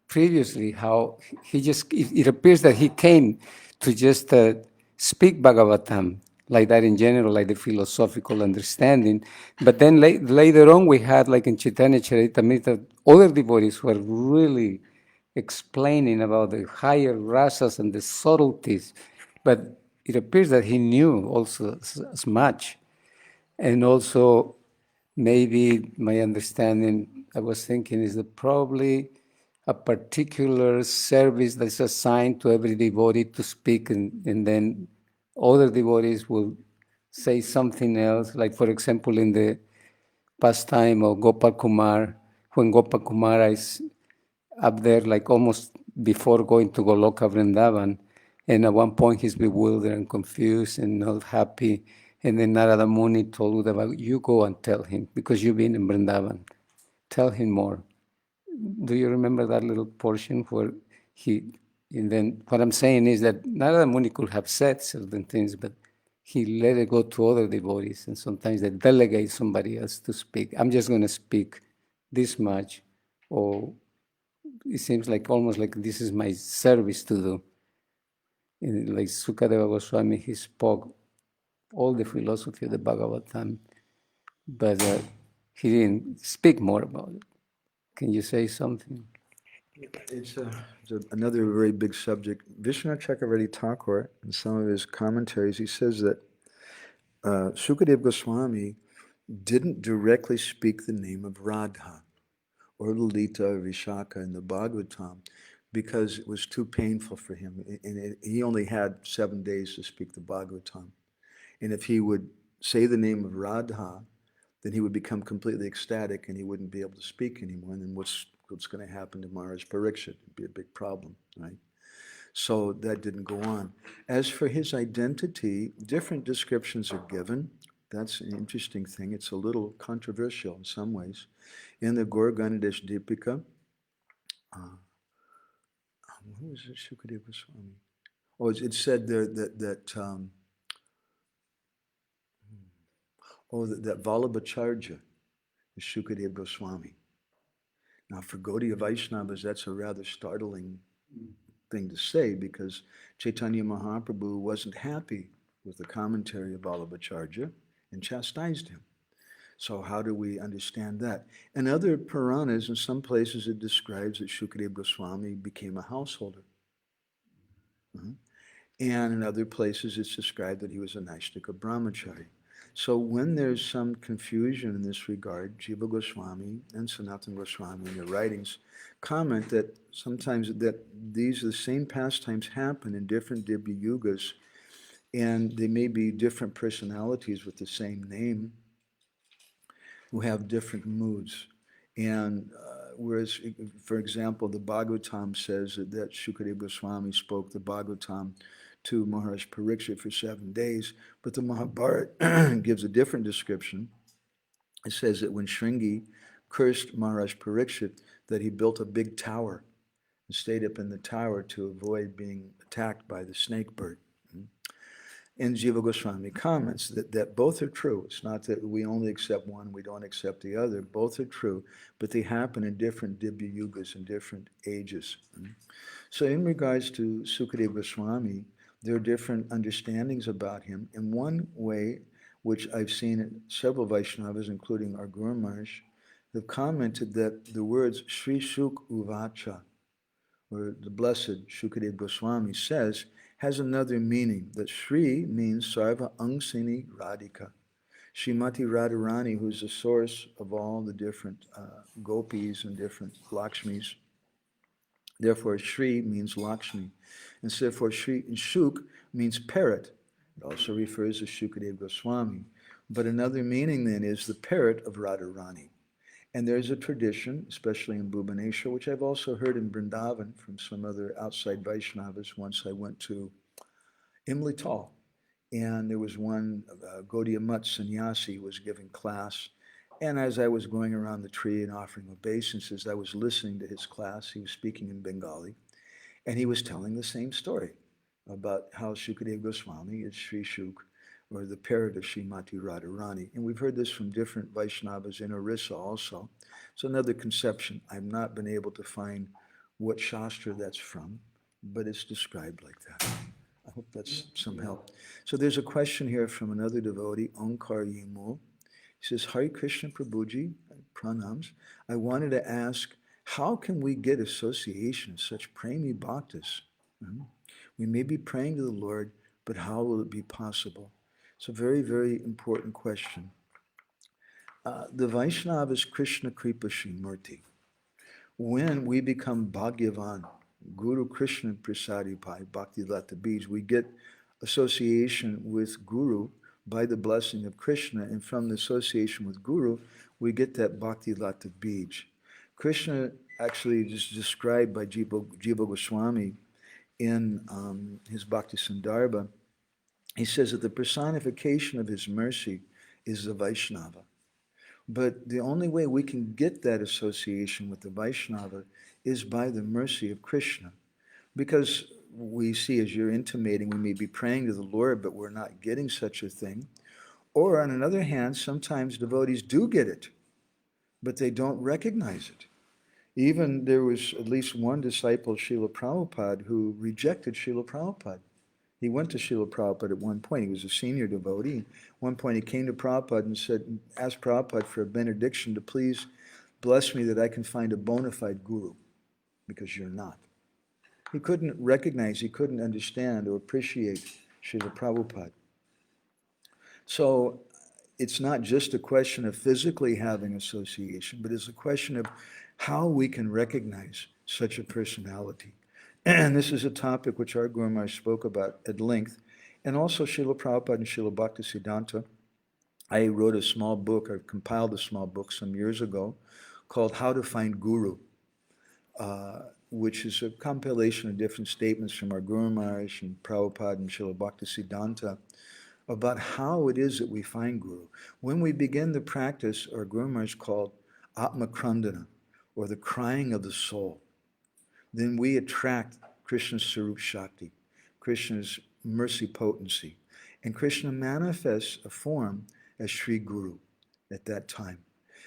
previously how he just, it appears that he came to just speak Bhagavatam, like that in general, like the philosophical understanding. But then later on we had, like in Chaitanya Charitamrita, other devotees who were really explaining about the higher rasas and the subtleties. But it appears that he knew also as much. And also, maybe my understanding, I was thinking, is that probably a particular service that's assigned to every devotee to speak, and then other devotees will say something else. Like, for example, in the pastime of Gopal Kumar, when Gopal Kumar is up there, like almost before going to Goloka Vrindavan, and at one point he's bewildered and confused and not happy. And then Narada Muni told Uddhava, you go and tell him, because you've been in Vrindavan. Tell him more. Do you remember that little portion where and then what I'm saying is that Narada Muni could have said certain things, but he let it go to other devotees, and sometimes they delegate somebody else to speak. I'm just going to speak this much, or it seems like almost like this is my service to do. And like Sukadeva Goswami, he spoke all the philosophy of the Bhagavatam, but he didn't speak more about it. Can you say something? It's another very big subject. Vishwanath Chakravarti Thakur, in some of his commentaries, he says that Sukadeva Goswami didn't directly speak the name of Radha or Lalita or Vishaka in the Bhagavatam because it was too painful for him. And he only had 7 days to speak the Bhagavatam. And if he would say the name of Radha, then he would become completely ecstatic and he wouldn't be able to speak anymore. And then what's going to happen to Maharaj Parikshit? It'd be a big problem, right? So that didn't go on. As for his identity, different descriptions are given. That's an interesting thing. It's a little controversial in some ways. In the Gaur Ganadesh Deepika, who was it? Shukadeva Goswami. Oh, it said there that Vallabhacharya is Shukadeva Goswami. Now, for Gaudiya Vaishnavas, that's a rather startling thing to say because Chaitanya Mahaprabhu wasn't happy with the commentary of Vallabhacharya and chastised him. So how do we understand that? In other Puranas, in some places it describes that Shukadeva Goswami became a householder. And in other places it's described that he was a Naishtika brahmachari. So when there's some confusion in this regard, Jiva Goswami and Sanatana Goswami in their writings comment that sometimes that these are the same pastimes happen in different Dibya yugas, and they may be different personalities with the same name who have different moods. And whereas, for example, the Bhagavatam says that Shukadeva Goswami spoke the Bhagavatam to Maharaj Parikshit for 7 days, but the Mahabharata gives a different description. It says that when Shringi cursed Maharaj Parikshit, that he built a big tower and stayed up in the tower to avoid being attacked by the snake bird. And Jiva Goswami comments that both are true. It's not that we only accept one, we don't accept the other. Both are true, but they happen in different Dibya yugas and different ages. So in regards to Sukadeva Goswami, there are different understandings about him. In one way, which I've seen several Vaishnavas, including our Guru Maharaj, have commented that the words Sri Shuk Uvacha, or the blessed Shukadeva Goswami says, has another meaning, that Sri means Sarva Angsini Radhika. Srimati Radharani, who's the source of all the different gopis and different Lakshmis. Therefore, Sri means Lakshmi. And so therefore, Sri and Shuk means parrot. It also refers to Shukadeva Goswami. But another meaning then is the parrot of Radharani. And there's a tradition, especially in Bhubaneswar, which I've also heard in Vrindavan from some other outside Vaishnavas. Once I went to Imli Tal, and there was one, Gaudiya Mutt sannyasi was giving class. And as I was going around the tree and offering obeisances, I was listening to his class. He was speaking in Bengali, and he was telling the same story about how Shukadeva Goswami is Sri Shuk, or the parrot of Srimati Radharani. And we've heard this from different Vaishnavas in Orissa also. It's another conception. I've not been able to find what Shastra that's from, but it's described like that. I hope that's some help. So there's a question here from another devotee, Onkar Yimul. He says, Hare Krishna Prabhuji, pranams. I wanted to ask, how can we get association of such premi bhaktas? We may be praying to the Lord, but how will it be possible? It's a very, very important question. The Vaishnava is Krishna Kripa Shrimurti. When we become Bhagyavan, Guru Krishna Prasadi Pai, Bhakti Lata Bij, we get association with Guru by the blessing of Krishna, and from the association with Guru, we get that Bhakti Lata Bij. Krishna actually is described by Jiva Goswami in his Bhakti Sandarbha. He says that the personification of his mercy is the Vaishnava. But the only way we can get that association with the Vaishnava is by the mercy of Krishna. Because we see, as you're intimating, we may be praying to the Lord, but we're not getting such a thing. Or on another hand, sometimes devotees do get it, but they don't recognize it. Even there was at least one disciple, Srila Prabhupada, who rejected Srila Prabhupada. He went to Srila Prabhupada at one point. He was a senior devotee. At one point he came to Prabhupada and asked Prabhupada for a benediction to please bless me that I can find a bona fide guru, because you're not. He couldn't recognize, he couldn't understand or appreciate Srila Prabhupada. So it's not just a question of physically having association, but it's a question of how we can recognize such a personality. And this is a topic which our Guru Maharaj spoke about at length. And also Srila Prabhupada and Srila Bhaktisiddhanta. I wrote a small book, I compiled a small book some years ago called How to Find Guru, which is a compilation of different statements from our Guru Maharaj and Prabhupada and Srila Bhaktisiddhanta about how it is that we find Guru. When we begin the practice, our Guru Maharaj called Atma Krandana, or the crying of the soul, then we attract Krishna's Sarup Shakti, Krishna's mercy potency. And Krishna manifests a form as Sri Guru at that time.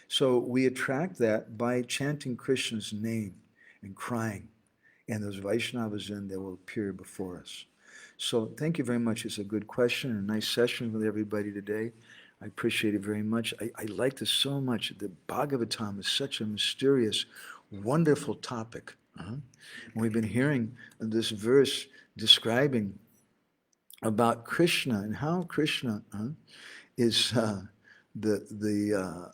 So we attract that by chanting Krishna's name and crying. And those Vaishnavas then, they will appear before us. So thank you very much. It's a good question and a nice session with everybody today. I appreciate it very much. I like this so much. The Bhagavatam is such a mysterious, wonderful topic. We've been hearing this verse describing about Krishna and how Krishna is the,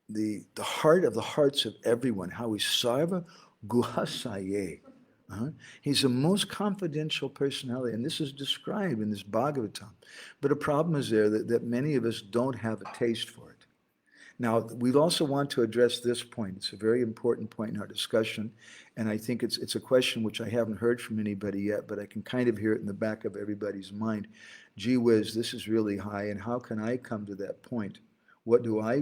the heart of the hearts of everyone, how he's sarva guhasaye. He's the most confidential personality, and this is described in this Bhagavatam. But a problem is there that many of us don't have a taste for it. Now, we also want to address this point. It's a very important point in our discussion, and I think it's a question which I haven't heard from anybody yet, but I can kind of hear it in the back of everybody's mind. Gee whiz, this is really high, and how can I come to that point? What do? I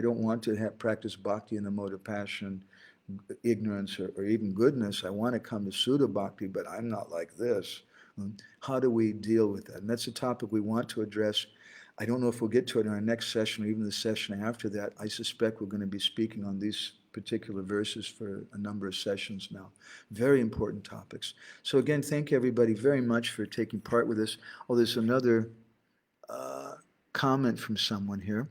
don't want to practice bhakti in the mode of passion, ignorance, or even goodness. I want to come to Suddha-bhakti, but I'm not like this. How do we deal with that? And that's a topic we want to address. I don't know if we'll get to it in our next session or even the session after that. I suspect we're going to be speaking on these particular verses for a number of sessions now. Very important topics. So again, thank everybody very much for taking part with us. Oh, there's another comment from someone here.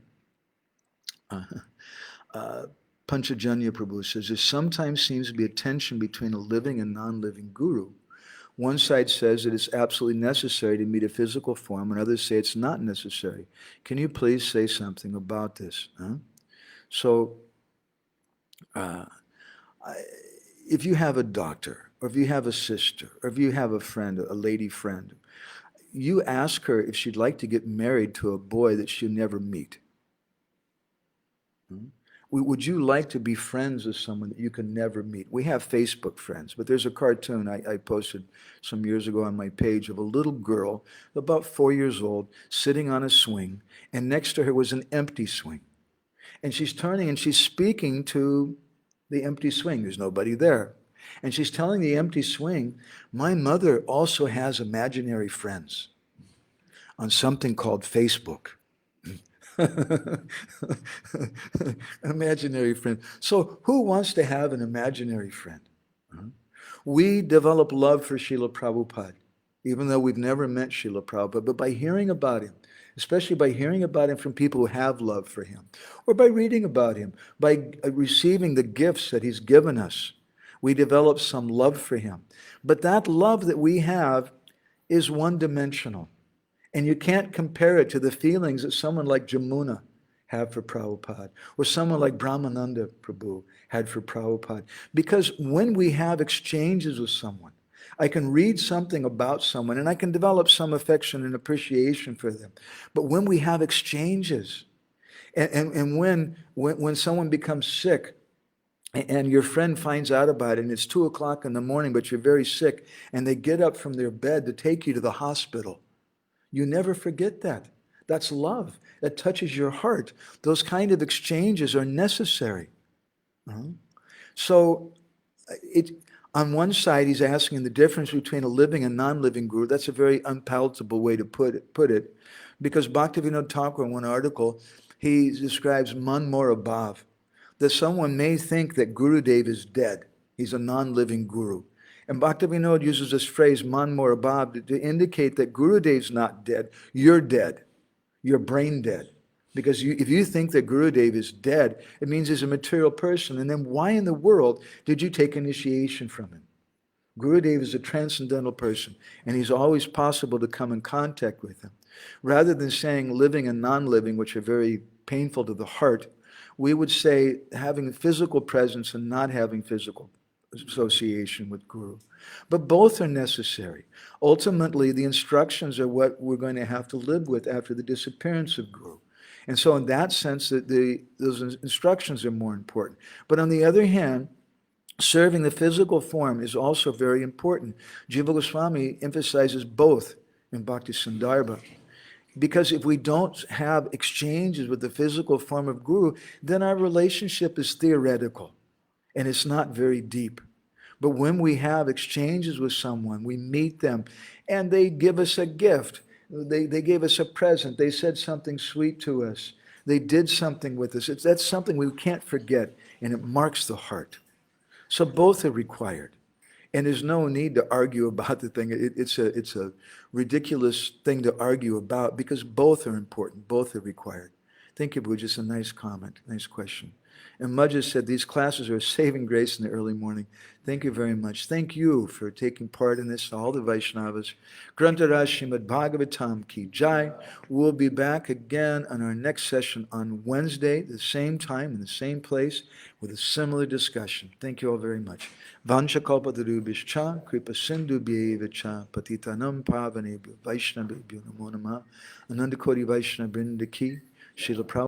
Panchajanya Prabhu says, there sometimes seems to be a tension between a living and non-living guru. One side says that it's absolutely necessary to meet a physical form, and others say it's not necessary. Can you please say something about this? So, if you have a doctor, or if you have a sister, or if you have a friend, a lady friend, you ask her if she'd like to get married to a boy that she'll never meet. Would you like to be friends with someone that you can never meet? We have Facebook friends, but there's a cartoon I posted some years ago on my page of a little girl, about 4 years old, sitting on a swing, and next to her was an empty swing. And she's turning and she's speaking to the empty swing. There's nobody there. And she's telling the empty swing, my mother also has imaginary friends on something called Facebook. Imaginary friend. So who wants to have an imaginary friend? We develop love for Srila Prabhupada, even though we've never met Srila Prabhupada, but by hearing about him, especially by hearing about him from people who have love for him, or by reading about him, by receiving the gifts that he's given us, we develop some love for him. But that love that we have is one-dimensional. And you can't compare it to the feelings that someone like Jamuna had for Prabhupada, or someone like Brahmananda Prabhu had for Prabhupada. Because when we have exchanges with someone, I can read something about someone and I can develop some affection and appreciation for them. But when we have exchanges, and when someone becomes sick, and your friend finds out about it, and it's 2 o'clock in the morning, but you're very sick, and they get up from their bed to take you to the hospital, you never forget that. That's love. That touches your heart. Those kind of exchanges are necessary. So on one side, he's asking the difference between a living and non-living guru. That's a very unpalatable way to put it. Because Bhaktivinoda Thakur, in one article, he describes man mora bhav, that someone may think that Gurudev is dead. He's a non-living guru. And Bhaktivinoda uses this phrase, man mora bhav, to indicate that Gurudev's not dead. You're dead. You're brain dead. Because if you think that Gurudev is dead, it means he's a material person. And then why in the world did you take initiation from him? Gurudev is a transcendental person, and he's always possible to come in contact with him. Rather than saying living and non-living, which are very painful to the heart, we would say having physical presence and not having physical association with Guru. But both are necessary. Ultimately, the instructions are what we're going to have to live with after the disappearance of Guru. And so in that sense, those instructions are more important. But on the other hand, serving the physical form is also very important. Jiva Goswami emphasizes both in Bhakti Sandarbha. Because if we don't have exchanges with the physical form of Guru, then our relationship is theoretical. And it's not very deep. But when we have exchanges with someone, we meet them, and they give us a gift. They gave us a present. They said something sweet to us. They did something with us. That's something we can't forget, and it marks the heart. So both are required. And there's no need to argue about the thing. It's a ridiculous thing to argue about, because both are important. Both are required. Thank you, Boo. Just a nice comment, nice question. And Mudge said, these classes are a saving grace in the early morning. Thank you very much. Thank you for taking part in this, all the Vaishnavas. Grantaraj Srimad Bhagavatam Ki Jai. We'll be back again on our next session on Wednesday, the same time, in the same place, with a similar discussion. Thank you all very much. Vanchakalpatarubhishcha, Kripa Sindhu Bhyevacha, Patitanam Pavanebhyo, Vaishnavebhyo Namo Namah, Ananda Koti Vaishnava Brinda Ki, Srila Prabhupada.